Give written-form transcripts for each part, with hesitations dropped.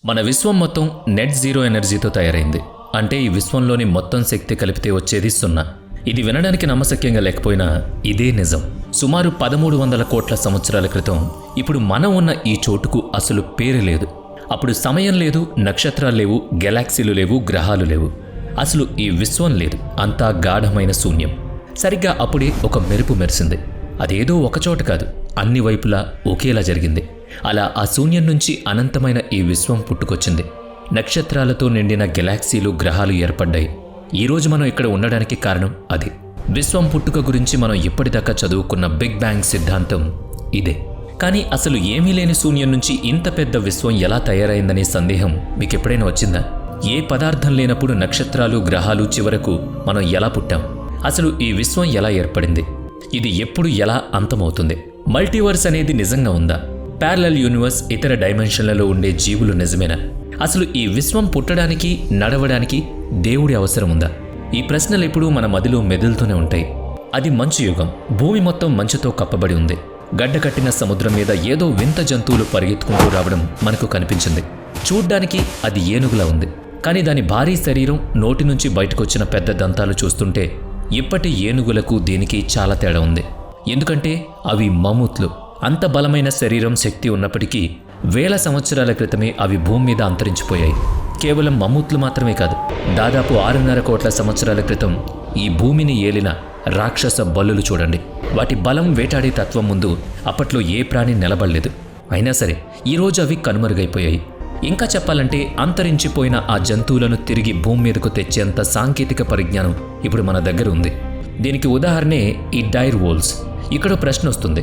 మన విశ్వం మొత్తం net zero ఎనర్జీతో తయారైంది. అంటే ఈ విశ్వంలోని మొత్తం శక్తి కలిపితే వచ్చేది 0. ఇది వినడానికి నమ్మశక్యంగా లేకపోయినా ఇదే నిజం. సుమారు 1300 కోట్ల సంవత్సరాల క్రితం ఇప్పుడు మనం ఉన్న ఈ చోటుకు అసలు పేరు లేదు. అప్పుడు సమయం లేదు, నక్షత్రాలు లేవు, గెలాక్సీలు లేవు, గ్రహాలు లేవు. అసలు ఈ విశ్వం లేదు. అంతా గాఢమైన శూన్యం. సరిగ్గా అప్పుడే ఒక మెరుపు మెరిసింది. అదేదో ఒకచోట కాదు, అన్ని వైపులా ఒకేలా జరిగింది. అలా ఆ శూన్యం నుంచి అనంతమైన ఈ విశ్వం పుట్టుకొచ్చింది. నక్షత్రాలతో నిండిన గెలాక్సీలు, గ్రహాలు ఏర్పడ్డాయి. ఈరోజు మనం ఇక్కడ ఉండడానికి కారణం అది. విశ్వం పుట్టుక గురించి మనం ఇప్పటిదాకా చదువుకున్న బిగ్ బ్యాంగ్ సిద్ధాంతం ఇదే. కానీ అసలు ఏమీ లేని శూన్యం నుంచి ఇంత పెద్ద విశ్వం ఎలా తయారైందనే సందేహం మీకు ఎప్పుడైనా వచ్చిందా? ఏ పదార్థం లేనప్పుడు నక్షత్రాలు, గ్రహాలు, చివరకు మనం ఎలా పుట్టాం? అసలు ఈ విశ్వం ఎలా ఏర్పడింది? ఇది ఎప్పుడు ఎలా అంతమవుతుంది? మల్టీవర్స్ అనేది నిజంగా ఉందా? ప్యారలల్ యూనివర్స్, ఇతర డైమెన్షన్లలో ఉండే జీవులు నిజమేనా? అసలు ఈ విశ్వం పుట్టడానికి, నడవడానికి దేవుడి అవసరం ఉందా? ఈ ప్రశ్నలు ఎప్పుడూ మన మదిలో మెదులుతూనే ఉంటాయి. అది మంచు యుగం. భూమి మొత్తం మంచుతో కప్పబడి ఉంది. గడ్డకట్టిన సముద్రం మీద ఏదో వింత జంతువులు పరిగెత్తుకుంటూ రావడం మనకు కనిపించింది. చూడ్డానికి అది ఏనుగులా ఉంది. కానీ దాని భారీ శరీరం, నోటి నుంచి బయటకొచ్చిన పెద్ద దంతాలు చూస్తుంటే ఇప్పటి ఏనుగులకు దీనికి చాలా తేడా ఉంది. ఎందుకంటే అవి మమూత్లు. అంత బలమైన శరీరం, శక్తి ఉన్నప్పటికీ వేల సంవత్సరాల క్రితమే అవి భూమి మీద అంతరించిపోయాయి. కేవలం మమూత్లు మాత్రమే కాదు, దాదాపు 6.5 కోట్ల సంవత్సరాల క్రితం ఈ భూమిని ఏలిన రాక్షస బల్లులు చూడండి. వాటి బలం, వేటాడే తత్వం ముందు అప్పట్లో ఏ ప్రాణి నిలబడలేదు. అయినా సరే ఈరోజు అవి కనుమరుగైపోయాయి. ఇంకా చెప్పాలంటే అంతరించిపోయిన ఆ జంతువులను తిరిగి భూమి మీదకు తెచ్చేంత సాంకేతిక పరిజ్ఞానం ఇప్పుడు మన దగ్గర ఉంది. దీనికి ఉదాహరణే ఈ డైర్ వోల్స్. ఇక్కడ ప్రశ్న వస్తుంది.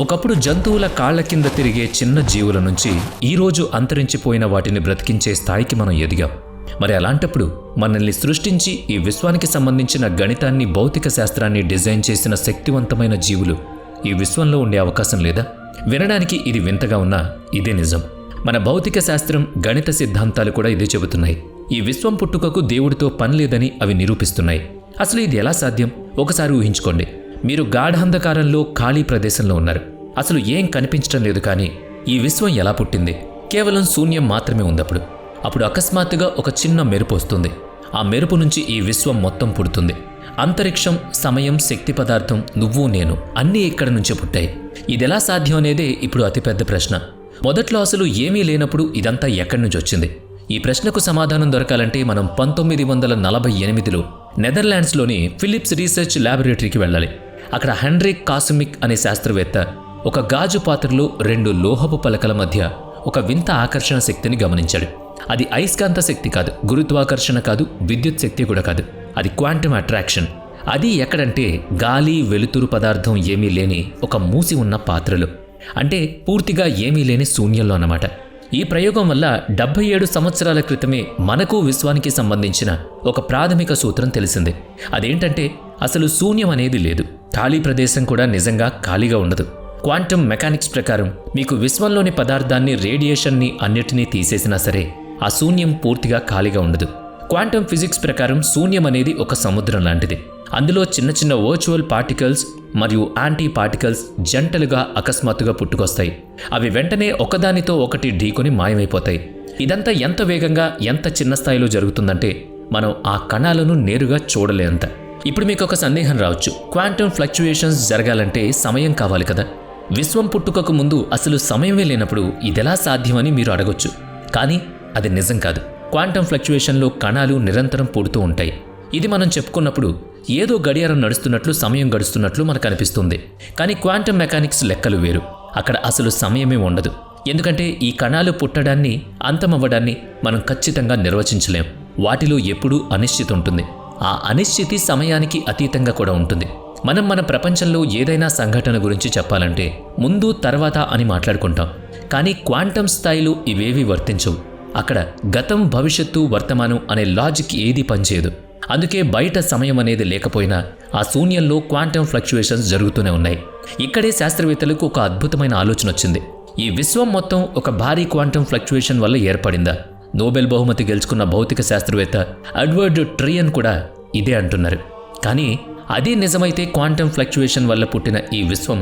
ఒకప్పుడు జంతువుల కాళ్ల కింద తిరిగే చిన్న జీవుల నుంచి ఈరోజు అంతరించిపోయిన వాటిని బ్రతికించే స్థాయికి మనం ఎదిగాం. మరి అలాంటప్పుడు మనల్ని సృష్టించి ఈ విశ్వానికి సంబంధించిన గణితాన్ని, భౌతిక శాస్త్రాన్ని డిజైన్ చేసిన శక్తివంతమైన జీవులు ఈ విశ్వంలో ఉండే అవకాశం లేదా? వినడానికి ఇది వింతగా ఉన్నా ఇదే నిజం. మన భౌతిక శాస్త్రం, గణిత సిద్ధాంతాలు కూడా ఇదే చెబుతున్నాయి. ఈ విశ్వం పుట్టుకకు దేవుడితో పని లేదని అవి నిరూపిస్తున్నాయి. అసలు ఇది ఎలా సాధ్యం? ఒకసారి ఊహించుకోండి. మీరు గాఢాంధకారంలో, ఖాళీ ప్రదేశంలో ఉన్నారు. అసలు ఏం కనిపించడం లేదు. కానీ ఈ విశ్వం ఎలా పుట్టింది? కేవలం శూన్యం మాత్రమే ఉందప్పుడు. అప్పుడు అకస్మాత్తుగా ఒక చిన్న మెరుపు వస్తుంది. ఆ మెరుపు నుంచి ఈ విశ్వం మొత్తం పుడుతుంది. అంతరిక్షం, సమయం, శక్తి పదార్థం, నువ్వు, నేను అన్నీ ఇక్కడ నుంచే పుట్టాయి. ఇదెలా సాధ్యం అనేదే ఇప్పుడు అతిపెద్ద ప్రశ్న. మొదట్లో అసలు ఏమీ లేనప్పుడు ఇదంతా ఎక్కడి నుంచి వచ్చింది? ఈ ప్రశ్నకు సమాధానం దొరకాలంటే మనం 1948లో నెదర్లాండ్స్లోని ఫిలిప్స్ రీసెర్చ్ ల్యాబొరేటరీకి వెళ్ళాలి. అక్కడ హెన్రిక్ కాస్మిక్ అనే శాస్త్రవేత్త ఒక గాజు పాత్రలో 2 లోహపు పలకల మధ్య ఒక వింత ఆకర్షణ శక్తిని గమనించాడు. అది అయస్కాంత శక్తి కాదు, గురుత్వాకర్షణ కాదు, విద్యుత్ శక్తి కూడా కాదు. అది క్వాంటమ్ అట్రాక్షన్. అది ఎక్కడంటే గాలి, వెలుతురు పదార్థం ఏమీ లేని ఒక మూసి ఉన్న పాత్రలో. అంటే పూర్తిగా ఏమీ లేని శూన్యంలో అన్నమాట. ఈ ప్రయోగం వల్ల 77 సంవత్సరాల క్రితమే మనకు విశ్వానికి సంబంధించిన ఒక ప్రాథమిక సూత్రం తెలిసింది. అదేంటంటే అసలు శూన్యం అనేది లేదు. ఖాళీ ప్రదేశం కూడా నిజంగా ఖాళీగా ఉండదు. క్వాంటమ్ మెకానిక్స్ ప్రకారం మీకు విశ్వంలోని పదార్థాన్ని, రేడియేషన్ని అన్నిటినీ తీసేసినా సరే ఆ శూన్యం పూర్తిగా ఖాళీగా ఉండదు. క్వాంటమ్ ఫిజిక్స్ ప్రకారం శూన్యం అనేది ఒక సముద్రం లాంటిది. అందులో చిన్న చిన్న వర్చువల్ పార్టికల్స్ మరియు యాంటీ పార్టికల్స్ జంటలుగా అకస్మాత్తుగా పుట్టుకొస్తాయి. అవి వెంటనే ఒకదానితో ఒకటి ఢీకొని మాయమైపోతాయి. ఇదంతా ఎంత వేగంగా, ఎంత చిన్న స్థాయిలో జరుగుతుందంటే మనం ఆ కణాలను నేరుగా చూడలేంత. ఇప్పుడు మీకు ఒక సందేహం రావచ్చు. క్వాంటమ్ ఫ్లక్చుయేషన్స్ జరగాలంటే సమయం కావాలి కదా? విశ్వం పుట్టుకకు ముందు అసలు సమయమే లేనప్పుడు ఇదెలా సాధ్యమని మీరు అడగొచ్చు. కానీ అది నిజం కాదు. క్వాంటమ్ ఫ్లక్చుయేషన్లో కణాలు నిరంతరం పుడుతూ ఉంటాయి. ఇది మనం చెప్పుకున్నప్పుడు ఏదో గడియారం నడుస్తున్నట్లు, సమయం గడుస్తున్నట్లు మనకు అనిపిస్తుంది. కానీ క్వాంటమ్ మెకానిక్స్ లెక్కలు వేరు. అక్కడ అసలు సమయమే ఉండదు. ఎందుకంటే ఈ కణాలు పుట్టడాన్ని, అంతమవ్వడాన్ని మనం ఖచ్చితంగా నిర్వచించలేం. వాటిలో ఎప్పుడూ అనిశ్చితి ఉంటుంది. ఆ అనిశ్చితి సమయానికి అతీతంగా కూడా ఉంటుంది. మనం మన ప్రపంచంలో ఏదైనా సంఘటన గురించి చెప్పాలంటే ముందు, తర్వాత అని మాట్లాడుకుంటాం. కానీ క్వాంటమ్ స్థాయిలో ఇవేవి వర్తించవు. అక్కడ గతం, భవిష్యత్తు, వర్తమానం అనే లాజిక్ ఏది పనిచేయదు. అందుకే బయట సమయం అనేది లేకపోయినా ఆ శూన్యంలో క్వాంటమ్ ఫ్లక్చుయేషన్స్ జరుగుతూనే ఉన్నాయి. ఇక్కడే శాస్త్రవేత్తలకు ఒక అద్భుతమైన ఆలోచన వచ్చింది. ఈ విశ్వం మొత్తం ఒక భారీ క్వాంటమ్ ఫ్లక్చుయేషన్ వల్ల ఏర్పడిందా? నోబెల్ బహుమతి గెలుచుకున్న భౌతిక శాస్త్రవేత్త ఎడ్వర్డ్ ట్రియన్ కూడా ఇదే అంటున్నారు. కానీ అదే నిజమైతే క్వాంటమ్ ఫ్లక్చుయేషన్ వల్ల పుట్టిన ఈ విశ్వం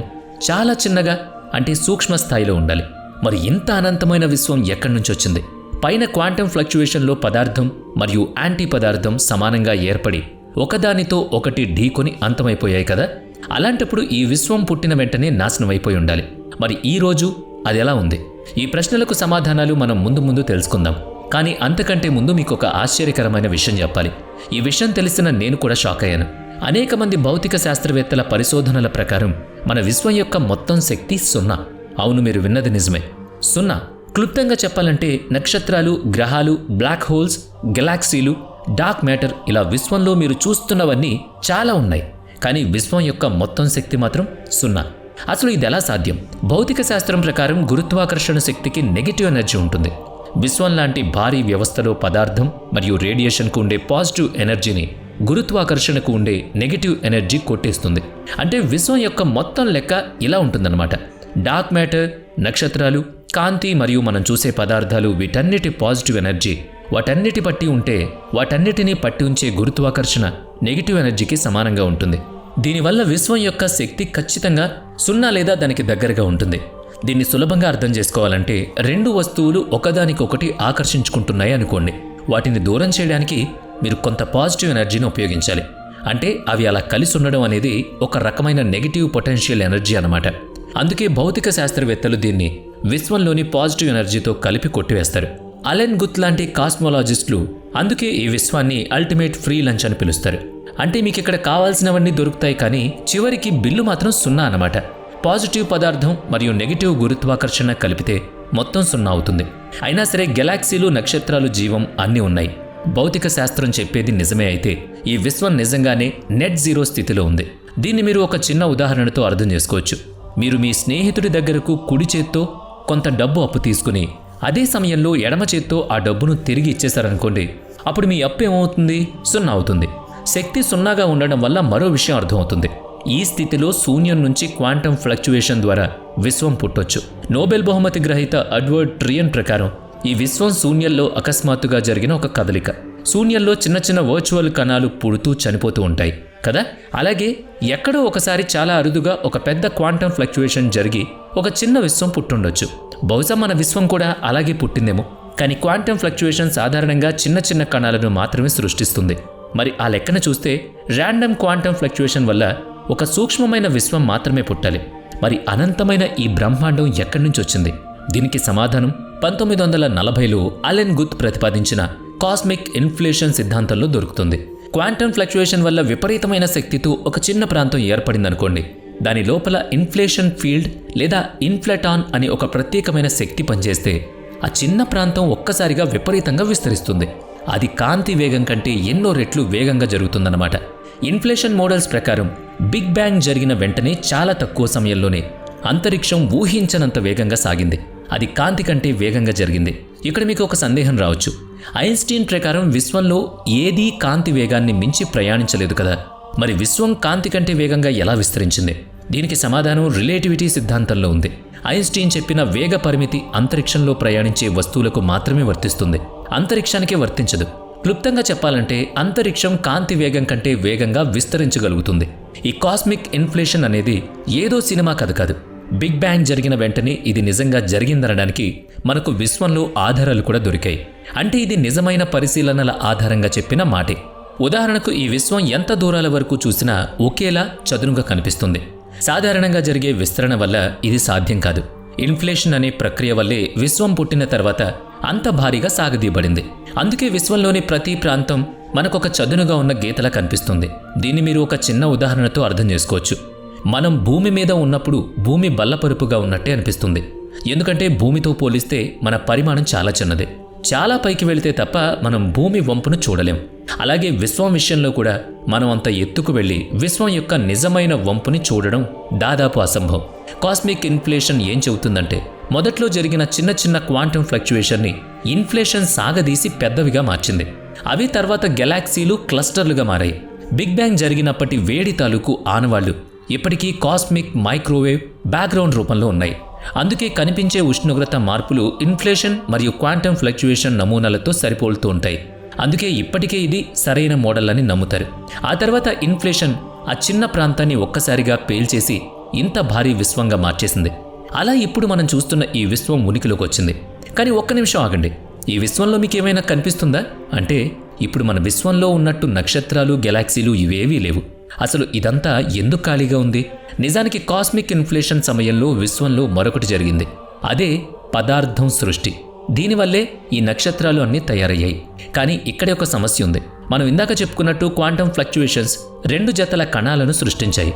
చాలా చిన్నగా, అంటే సూక్ష్మ స్థాయిలో ఉండాలి. మరి ఇంత అనంతమైన విశ్వం ఎక్కడి నుంచి వచ్చింది? పైన క్వాంటం ఫ్లక్చుయేషన్లో పదార్థం మరియు యాంటీ పదార్థం సమానంగా ఏర్పడి ఒకదానితో ఒకటి ఢీకొని అంతమైపోయాయి కదా. అలాంటప్పుడు ఈ విశ్వం పుట్టిన వెంటనే నాశనం అయిపోయి ఉండాలి. మరి ఈ రోజు అది ఎలా ఉంది? ఈ ప్రశ్నలకు సమాధానాలు మనం ముందు తెలుసుకుందాం. కానీ అంతకంటే ముందు మీకు ఒక ఆశ్చర్యకరమైన విషయం చెప్పాలి. ఈ విషయం తెలిసిన నేను కూడా షాక్ అయ్యాను. అనేక మంది భౌతిక శాస్త్రవేత్తల పరిశోధనల ప్రకారం మన విశ్వం యొక్క మొత్తం శక్తి 0. అవును, మీరు విన్నది నిజమే, 0. క్లుప్తంగా చెప్పాలంటే నక్షత్రాలు, గ్రహాలు, బ్లాక్ హోల్స్, గెలాక్సీలు, డార్క్ మ్యాటర్ ఇలా విశ్వంలో మీరు చూస్తున్నవన్నీ చాలా ఉన్నాయి. కానీ విశ్వం యొక్క మొత్తం శక్తి మాత్రం 0. అసలు ఇది ఎలా సాధ్యం? భౌతిక శాస్త్రం ప్రకారం గురుత్వాకర్షణ శక్తికి నెగిటివ్ ఎనర్జీ ఉంటుంది. విశ్వం లాంటి భారీ వ్యవస్థలో పదార్థం మరియు రేడియేషన్కు ఉండే పాజిటివ్ ఎనర్జీని గురుత్వాకర్షణకు ఉండే నెగిటివ్ ఎనర్జీ కొట్టేస్తుంది. అంటే విశ్వం యొక్క మొత్తం లెక్క ఇలా ఉంటుందన్నమాట. డార్క్ మ్యాటర్, నక్షత్రాలు, కాంతి మరియు మనం చూసే పదార్థాలు వీటన్నిటి పాజిటివ్ ఎనర్జీ వాటన్నిటి పట్టి ఉంటే వాటన్నిటినీ పట్టి ఉంచే గురుత్వాకర్షణ నెగిటివ్ ఎనర్జీకి సమానంగా ఉంటుంది. దీనివల్ల విశ్వం యొక్క శక్తి ఖచ్చితంగా 0 లేదా దానికి దగ్గరగా ఉంటుంది. దీన్ని సులభంగా అర్థం చేసుకోవాలంటే 2 వస్తువులు ఒకదానికొకటి ఆకర్షించుకుంటున్నాయి అనుకోండి. వాటిని దూరం చేయడానికి మీరు కొంత పాజిటివ్ ఎనర్జీని ఉపయోగించాలి. అంటే అవి అలా కలిసి ఉండడం అనేది ఒక రకమైన నెగిటివ్ పొటెన్షియల్ ఎనర్జీ అన్నమాట. అందుకే భౌతిక శాస్త్రవేత్తలు దీన్ని విశ్వంలోని పాజిటివ్ ఎనర్జీతో కలిపి కొట్టివేస్తారు. అలెన్ గుత్ లాంటి కాస్మోలాజిస్టులు అందుకే ఈ విశ్వాన్ని అల్టిమేట్ ఫ్రీ లంచ్ అని పిలుస్తారు. అంటే మీకు ఇక్కడ కావాల్సినవన్నీ దొరుకుతాయి, కానీ చివరికి బిల్లు మాత్రం 0 అన్నమాట. పాజిటివ్ పదార్థం మరియు నెగిటివ్ గురుత్వాకర్షణ కలిపితే మొత్తం 0 అవుతుంది. అయినా సరే గెలాక్సీలు, నక్షత్రాలు, జీవం అన్నీ ఉన్నాయి. భౌతిక శాస్త్రం చెప్పేది నిజమే అయితే ఈ విశ్వం నిజంగానే నెట్ జీరో స్థితిలో ఉంది. దీన్ని మీరు ఒక చిన్న ఉదాహరణతో అర్థం చేసుకోవచ్చు. మీరు మీ స్నేహితుడి దగ్గరకు కుడి చేత్తో కొంత డబ్బు అప్పు తీసుకుని అదే సమయంలో ఎడమ చేత్తో ఆ డబ్బును తిరిగి ఇచ్చేశారనుకోండి, అప్పుడు మీ అప్పు ఏమవుతుంది? 0 అవుతుంది. శక్తి 0గా ఉండడం వల్ల మరో విషయం అర్థమవుతుంది. ఈ స్థితిలో శూన్యం నుంచి క్వాంటం ఫ్లక్చుయేషన్ ద్వారా విశ్వం పుట్టొచ్చు. నోబెల్ బహుమతి గ్రహీత ఎడ్వర్డ్ ట్రియన్ ప్రకారం ఈ విశ్వం శూన్యంలో అకస్మాత్తుగా జరిగిన ఒక కదలిక. శూన్యంలో చిన్న వర్చువల్ కణాలు పుడుతూ చనిపోతూ ఉంటాయి కదా. అలాగే ఎక్కడో ఒకసారి చాలా అరుదుగా ఒక పెద్ద క్వాంటం ఫ్లక్చుయేషన్ జరిగి ఒక చిన్న విశ్వం పుట్టుండొచ్చు. బహుశా మన విశ్వం కూడా అలాగే పుట్టిందేమో. కానీ క్వాంటం ఫ్లక్చుయేషన్ సాధారణంగా చిన్న కణాలను మాత్రమే సృష్టిస్తుంది. మరి ఆ లెక్కన చూస్తే ర్యాండమ్ క్వాంటం ఫ్లక్చుయేషన్ వల్ల ఒక సూక్ష్మమైన విశ్వం మాత్రమే పుట్టాలి. మరి అనంతమైన ఈ బ్రహ్మాండం ఎక్కడి నుంచి వచ్చింది? దీనికి సమాధానం 1940లో అలెన్ గుత్ ప్రతిపాదించిన కాస్మిక్ ఇన్ఫ్లేషన్ సిద్ధాంతంలో దొరుకుతుంది. క్వాంటం ఫ్లక్చుయేషన్ వల్ల విపరీతమైన శక్తితో ఒక చిన్న ప్రాంతం ఏర్పడిందనుకోండి. దాని లోపల ఇన్ఫ్లేషన్ ఫీల్డ్ లేదా ఇన్ఫ్లటాన్ అనే ఒక ప్రత్యేకమైన శక్తి పనిచేస్తే ఆ చిన్న ప్రాంతం ఒక్కసారిగా విపరీతంగా విస్తరిస్తుంది. అది కాంతి వేగం కంటే ఎన్నో రెట్లు వేగంగా జరుగుతుందన్నమాట. ఇన్ఫ్లేషన్ మోడల్స్ ప్రకారం బిగ్ బ్యాంగ్ జరిగిన వెంటనే చాలా తక్కువ సమయంలోనే అంతరిక్షం ఊహించనంత వేగంగా సాగింది. అది కాంతి కంటే వేగంగా జరిగింది. ఇక్కడ మీకు ఒక సందేహం రావచ్చు. ఐన్స్టీన్ ప్రకారం విశ్వంలో ఏదీ కాంతి వేగాన్ని మించి ప్రయాణించలేదు కదా. మరి విశ్వం కాంతి కంటే వేగంగా ఎలా విస్తరించింది? దీనికి సమాధానం రిలేటివిటీ సిద్ధాంతంలో ఉంది. ఐన్స్టీన్ చెప్పిన వేగ పరిమితి అంతరిక్షంలో ప్రయాణించే వస్తువులకు మాత్రమే వర్తిస్తుంది, అంతరిక్షానికే వర్తించదు. క్లుప్తంగా చెప్పాలంటే అంతరిక్షం కాంతి వేగం కంటే వేగంగా విస్తరించగలుగుతుంది. ఈ కాస్మిక్ ఇన్ఫ్లేషన్ అనేది ఏదో సినిమా కథ కాదు. బిగ్ బ్యాంగ్ జరిగిన వెంటనే ఇది నిజంగా జరిగిందనడానికి మనకు విశ్వంలో ఆధారాలు కూడా దొరికాయి. అంటే ఇది నిజమైన పరిశీలనల ఆధారంగా చెప్పిన మాటే. ఉదాహరణకు ఈ విశ్వం ఎంత దూరాల వరకు చూసినా ఒకేలా చదునుగా కనిపిస్తుంది. సాధారణంగా జరిగే విస్తరణ వల్ల ఇది సాధ్యం కాదు. ఇన్ఫ్లేషన్ అనే ప్రక్రియ వల్లే విశ్వం పుట్టిన తర్వాత అంత భారీగా సాగదీయబడింది. అందుకే విశ్వంలోని ప్రతి ప్రాంతం మనకొక చదునుగా ఉన్న గీతలా కనిపిస్తుంది. దీన్ని మీరు ఒక చిన్న ఉదాహరణతో అర్థం చేసుకోవచ్చు. మనం భూమి మీద ఉన్నప్పుడు భూమి బల్లపరుపుగా ఉన్నట్టే అనిపిస్తుంది. ఎందుకంటే భూమితో పోలిస్తే మన పరిమాణం చాలా చిన్నదే. చాలా పైకి వెళితే తప్ప మనం భూమి వంపును చూడలేం. అలాగే విశ్వం విషయంలో కూడా మనం అంత ఎత్తుకు వెళ్ళి విశ్వం యొక్క నిజమైన వంపుని చూడడం దాదాపు అసంభవం. కాస్మిక్ ఇన్ఫ్లేషన్ ఏం చెబుతుందంటే మొదట్లో జరిగిన చిన్న క్వాంటం ఫ్లక్చుయేషన్ని ఇన్ఫ్లేషన్ సాగదీసి పెద్దవిగా మార్చింది. అవి తర్వాత గెలాక్సీలు, క్లస్టర్లుగా మారాయి. బిగ్ బ్యాంగ్ జరిగినప్పటి వేడి తాలూకు ఆనవాళ్లు ఇప్పటికీ కాస్మిక్ మైక్రోవేవ్ బ్యాక్గ్రౌండ్ రూపంలో ఉన్నాయి. అందుకే కనిపించే ఉష్ణోగ్రత మార్పులు ఇన్ఫ్లేషన్ మరియు క్వాంటం ఫ్లక్చుయేషన్ నమూనాలతో సరిపోలుతూ ఉంటాయి. అందుకే ఇప్పటికే ఇది సరైన మోడల్ అని నమ్ముతారు. ఆ తర్వాత ఇన్ఫ్లేషన్ ఆ చిన్న ప్రాంతాన్ని ఒక్కసారిగా పేల్చేసి ఇంత భారీ విశ్వంగా మార్చేసింది. అలా ఇప్పుడు మనం చూస్తున్న ఈ విశ్వం ఉనికిలోకి వచ్చింది. కానీ ఒక్క నిమిషం ఆగండి. ఈ విశ్వంలో మీకేమైనా కనిపిస్తుందా అంటే ఇప్పుడు మన విశ్వంలో ఉన్నట్టు నక్షత్రాలు గెలాక్సీలు ఇవేవీ లేవు. అసలు ఇదంతా ఎందుకు ఖాళీగా ఉంది? నిజానికి కాస్మిక్ ఇన్ఫ్లేషన్ సమయంలో విశ్వంలో మరొకటి జరిగింది. అదే పదార్థం సృష్టి. దీనివల్లే ఈ నక్షత్రాలు అన్నీ తయారయ్యాయి. కానీ ఇక్కడే ఒక సమస్య ఉంది. మనం ఇందాక చెప్పుకున్నట్టు క్వాంటమ్ ఫ్లక్చుయేషన్స్ 2 జతల కణాలను సృష్టించాయి.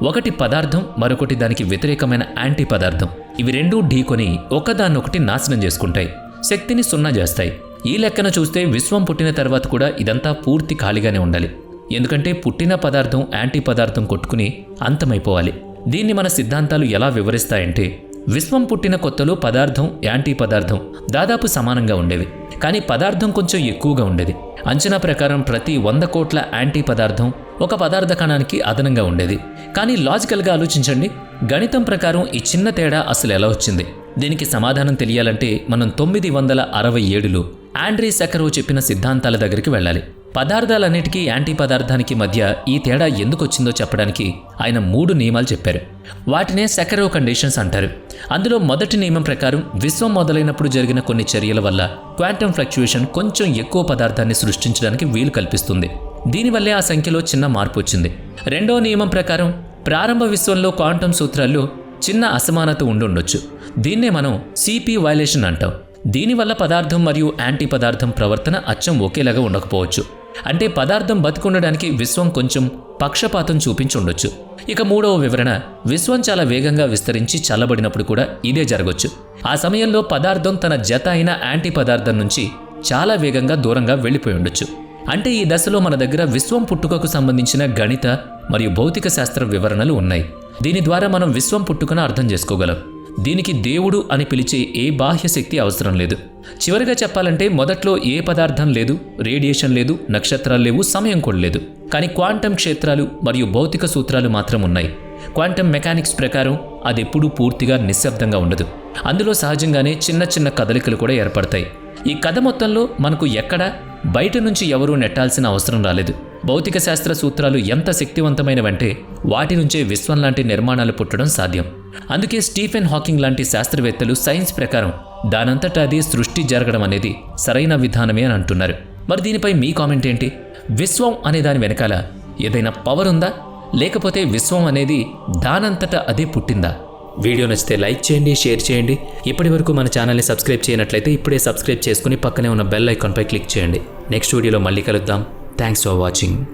ఒకటి పదార్థం, మరొకటి దానికి వ్యతిరేకమైన యాంటీ పదార్థం. ఇవి రెండూ ఢీకొని ఒకదాన్నొకటి నాశనం చేసుకుంటాయి, శక్తిని సున్నా చేస్తాయి. ఈ లెక్కన చూస్తే విశ్వం పుట్టిన తర్వాత కూడా ఇదంతా పూర్తి ఖాళీగానే ఉండాలి. ఎందుకంటే పుట్టిన పదార్థం యాంటీ పదార్థం కొట్టుకుని అంతమైపోవాలి. దీన్ని మన సిద్ధాంతాలు ఎలా వివరిస్తాయంటే విశ్వం పుట్టిన కొత్తలో పదార్థం యాంటీ పదార్థం దాదాపు సమానంగా ఉండేవి. కానీ పదార్థం కొంచెం ఎక్కువగా ఉండేది. అంచనా ప్రకారం ప్రతి 100 కోట్ల యాంటీ పదార్థం ఒక పదార్థ కణానికి అదనంగా ఉండేది. కానీ లాజికల్గా ఆలోచించండి, గణితం ప్రకారం ఈ చిన్న తేడా అసలు ఎలా వచ్చింది? దీనికి సమాధానం తెలియాలంటే మనం 967లో ఆండ్రీ సెకరోవ్ చెప్పిన సిద్ధాంతాల దగ్గరికి వెళ్ళాలి. పదార్థాలన్నిటికీ యాంటీ పదార్థానికి మధ్య ఈ తేడా ఎందుకు వచ్చిందో చెప్పడానికి ఆయన 3 నియమాలు చెప్పారు. వాటినే సెకరోవ్ కండిషన్స్ అంటారు. అందులో మొదటి నియమం ప్రకారం విశ్వం మొదలైనప్పుడు జరిగిన కొన్ని చర్యల వల్ల క్వాంటమ్ ఫ్లక్చుయేషన్ కొంచెం ఎక్కువ పదార్థాన్ని సృష్టించడానికి వీలు కల్పిస్తుంది. దీనివల్లే ఆ సంఖ్యలో చిన్న మార్పు వచ్చింది. రెండో నియమం ప్రకారం ప్రారంభ విశ్వంలో క్వాంటమ్ సూత్రాల్లో చిన్న అసమానత ఉండుండొచ్చు. దీన్నే మనం సిపి వైలేషన్ అంటాం. దీనివల్ల పదార్థం మరియు యాంటీ పదార్థం ప్రవర్తన అచ్చం ఒకేలాగా ఉండకపోవచ్చు. అంటే పదార్థం బతికుండడానికి విశ్వం కొంచెం పక్షపాతం చూపించుండొచ్చు. ఇక మూడవ వివరణ, విశ్వం చాలా వేగంగా విస్తరించి చల్లబడినప్పుడు కూడా ఇదే జరగొచ్చు. ఆ సమయంలో పదార్థం తన జత అయిన యాంటీ పదార్థం నుంచి చాలా వేగంగా దూరంగా వెళ్ళిపోయి ఉండొచ్చు. అంటే ఈ దశలో మన దగ్గర విశ్వం పుట్టుకకు సంబంధించిన గణిత మరియు భౌతిక శాస్త్ర వివరణలు ఉన్నాయి. దీని ద్వారా మనం విశ్వం పుట్టుకను అర్థం చేసుకోగలం. దీనికి దేవుడు అని పిలిచే ఏ బాహ్య శక్తి అవసరం లేదు. చివరిగా చెప్పాలంటే మొదట్లో ఏ పదార్థం లేదు, రేడియేషన్ లేదు, నక్షత్రాలు లేవు, సమయం కూడా లేదు. కానీ క్వాంటమ్ క్షేత్రాలు మరియు భౌతిక సూత్రాలు మాత్రం ఉన్నాయి. క్వాంటమ్ మెకానిక్స్ ప్రకారం అది ఎప్పుడూ పూర్తిగా నిశ్శబ్దంగా ఉండదు. అందులో సహజంగానే చిన్న చిన్న కదలికలు కూడా ఏర్పడతాయి. ఈ కథ మొత్తంలో మనకు ఎక్కడ బయట నుంచి ఎవరూ నెట్టాల్సిన అవసరం రాలేదు. భౌతిక శాస్త్ర సూత్రాలు ఎంత శక్తివంతమైనవంటే వాటి నుంచే విశ్వం లాంటి నిర్మాణాలు పుట్టడం సాధ్యం. అందుకే స్టీఫెన్ హాకింగ్ లాంటి శాస్త్రవేత్తలు సైన్స్ ప్రకారం దానంతటా అది సృష్టి జరగడం అనేది సరైన విధానమే అని అంటున్నారు. మరి దీనిపై మీ కామెంట్ ఏంటి? విశ్వం అనే దాని వెనకాల ఏదైనా పవర్ ఉందా, లేకపోతే విశ్వం అనేది దానంతటా అదే పుట్టిందా? వీడియో నచ్చితే లైక్ చేయండి, షేర్ చేయండి. ఇప్పటి వరకు మన ఛానల్ని సబ్స్క్రైబ్ చేయనట్లయితే ఇప్పుడే సబ్స్క్రైబ్ చేసుకుని పక్కనే ఉన్న బెల్ ఐకాన్పై క్లిక్ చేయండి. నెక్స్ట్ వీడియోలో మళ్ళీ కలుద్దాం. Thanks for watching.